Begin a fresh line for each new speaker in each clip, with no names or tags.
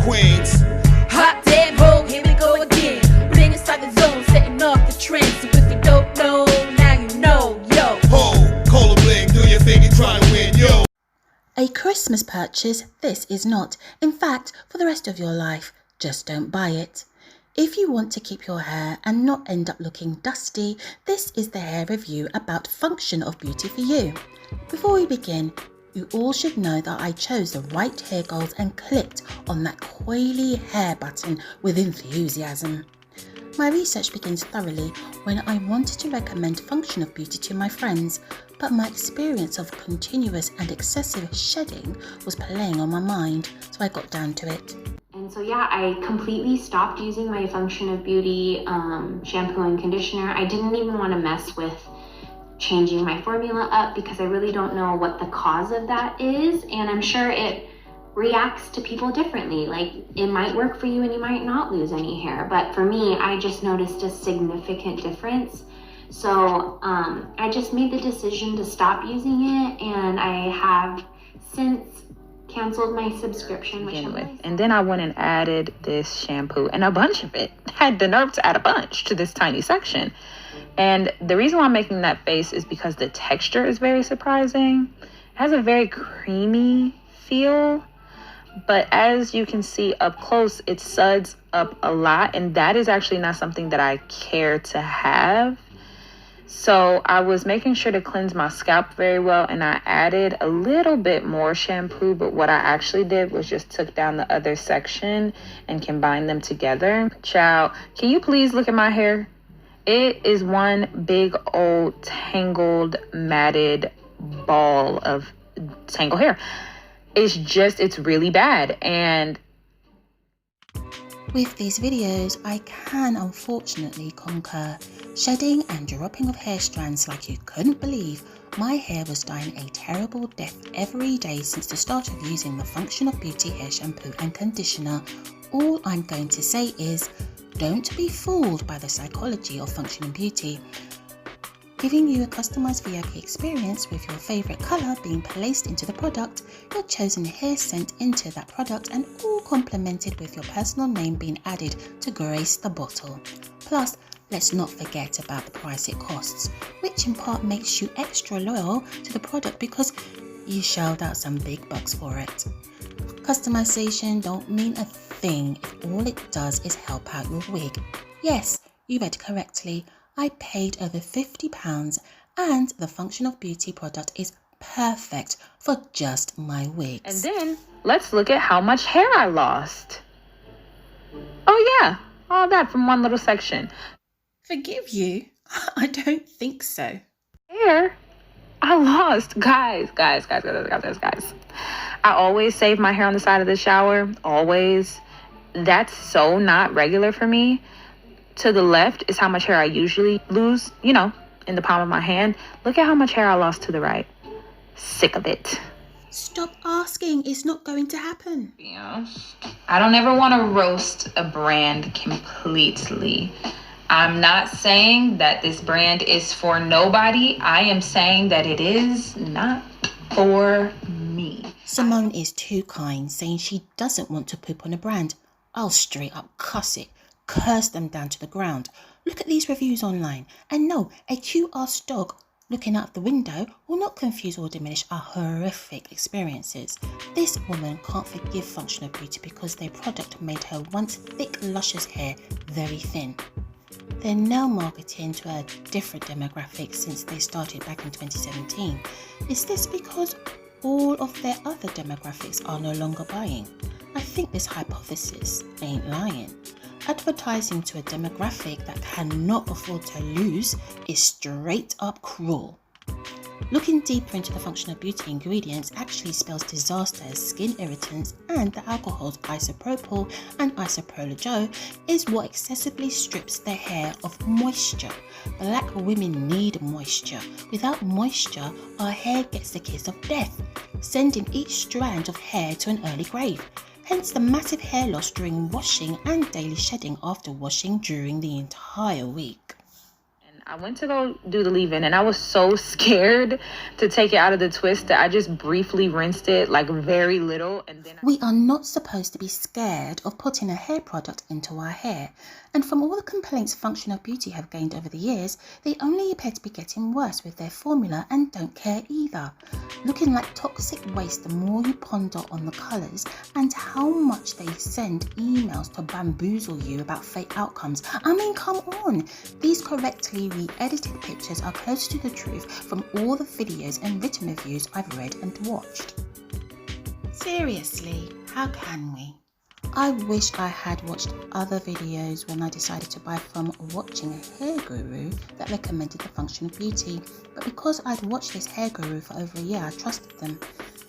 Queens.
Hot, dead, roll, here we go again. Bling inside the zone, setting off the trend. So if you don't know, now you know, yo.
Ho, ColaBling, do your thing and try to win, yo.
A Christmas purchase, this is not. In fact, for the rest of your life, just don't buy it. If you want to keep your hair and not end up looking dusty, this is the hair review about function of beauty for you. Before we begin, you all should know that I chose the right hair goals and clicked on that coily hair button with enthusiasm. My research begins thoroughly when I wanted to recommend function of beauty to my friends, but my experience of continuous and excessive shedding was playing on my mind, so I got down to it.
And so yeah, I completely stopped using my Function of Beauty shampoo and conditioner. I didn't even want to mess with changing my formula up because I really don't know what the cause of that is, and I'm sure it reacts to people differently. Like, it might work for you and you might not lose any hair, but for me, I just noticed a significant difference. So I just made the decision to stop using it, and I have since canceled my subscription.
And then I went and added this shampoo, and a bunch of it. I had the nerve to add a bunch to this tiny section. And the reason why I'm making that face is because the texture is very surprising. It has a very creamy feel, but as you can see up close, it suds up a lot, and that is actually not something that I care to have. So I was making sure to cleanse my scalp very well, and I added a little bit more shampoo, but what I actually did was just took down the other section and combined them together. Child, can you please look at my hair? It is one big old tangled, matted ball of tangled hair. It's really bad. And
with these videos, I can unfortunately concur. Shedding and dropping of hair strands like you couldn't believe. My hair was dying a terrible death every day since the start of using the Function of Beauty hair shampoo and conditioner. All I'm going to say is, don't be fooled by the psychology of Function of Beauty. Giving you a customized VIP experience with your favorite color being placed into the product, your chosen hair scent into that product, and all complemented with your personal name being added to grace the bottle. Plus, let's not forget about the price it costs, which in part makes you extra loyal to the product because you shelled out some big bucks for it. Customization don't mean a thing if all it does is help out your wig. Yes, you read correctly. I paid over £50 and the Function of Beauty product is perfect for just my wigs.
And then let's look at how much hair I lost. Oh yeah, all that from one little section.
Forgive you? I don't think so.
Hair I lost. Guys. I always save my hair on the side of the shower. Always. That's so not regular for me. To the left is how much hair I usually lose, in the palm of my hand. Look at how much hair I lost to the right. Sick of it.
Stop asking. It's not going to happen.
Yeah. I don't ever want to roast a brand completely. I'm not saying that this brand is for nobody. I am saying that it is not for me.
Simone is too kind, saying she doesn't want to poop on a brand. I'll straight up cuss it. Curse them down to the ground. Look at these reviews online. And no, a cute-ass dog looking out the window will not confuse or diminish our horrific experiences. This woman can't forgive Function of Beauty because their product made her once thick, luscious hair very thin. They're now marketing to a different demographic since they started back in 2017. Is this because all of their other demographics are no longer buying? I think this hypothesis ain't lying. Advertising to a demographic that cannot afford to lose is straight up cruel. Looking deeper into the Function of Beauty ingredients actually spells disaster as skin irritants, and the alcohols isopropyl and isoprolol is what excessively strips their hair of moisture. Black women need moisture. Without moisture, our hair gets the kiss of death, sending each strand of hair to an early grave. Hence the massive hair loss during washing and daily shedding after washing during the entire week.
I went to go do the leave-in and I was so scared to take it out of the twist that I just briefly rinsed it, like very little, and then
We are not supposed to be scared of putting a hair product into our hair. And from all the complaints Functional Beauty have gained over the years, they only appear to be getting worse with their formula and don't care either. Looking like toxic waste the more you ponder on the colours and how much they send emails to bamboozle you about fake outcomes. I mean, come on. These correctly re-edited pictures are close to the truth from all the videos and written reviews I've read and watched. Seriously, how can we? I wish I had watched other videos when I decided to buy from watching a hair guru that recommended the Functional Beauty, but because I'd watched this hair guru for over a year, I trusted them.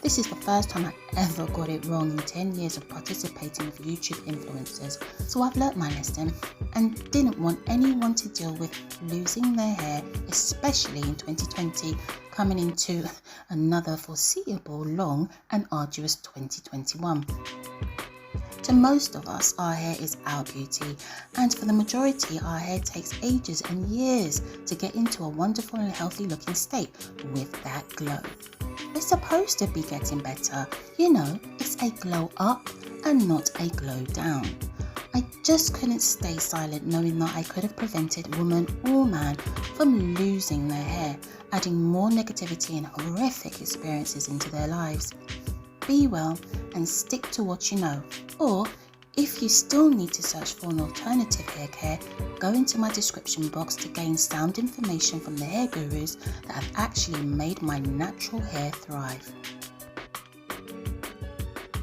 This is the first time I ever got it wrong in 10 years of participating with YouTube influencers, so I've learnt my lesson and didn't want anyone to deal with losing their hair, especially in 2020, coming into another foreseeable long and arduous 2021. To most of us, our hair is our beauty, and for the majority, our hair takes ages and years to get into a wonderful and healthy looking state with that glow. It's supposed to be getting better, you know, it's a glow up and not a glow down. I just couldn't stay silent knowing that I could have prevented woman or man from losing their hair, adding more negativity and horrific experiences into their lives. Be well and stick to what you know, or if you still need to search for an alternative hair care, go into my description box to gain sound information from the hair gurus that have actually made my natural hair thrive.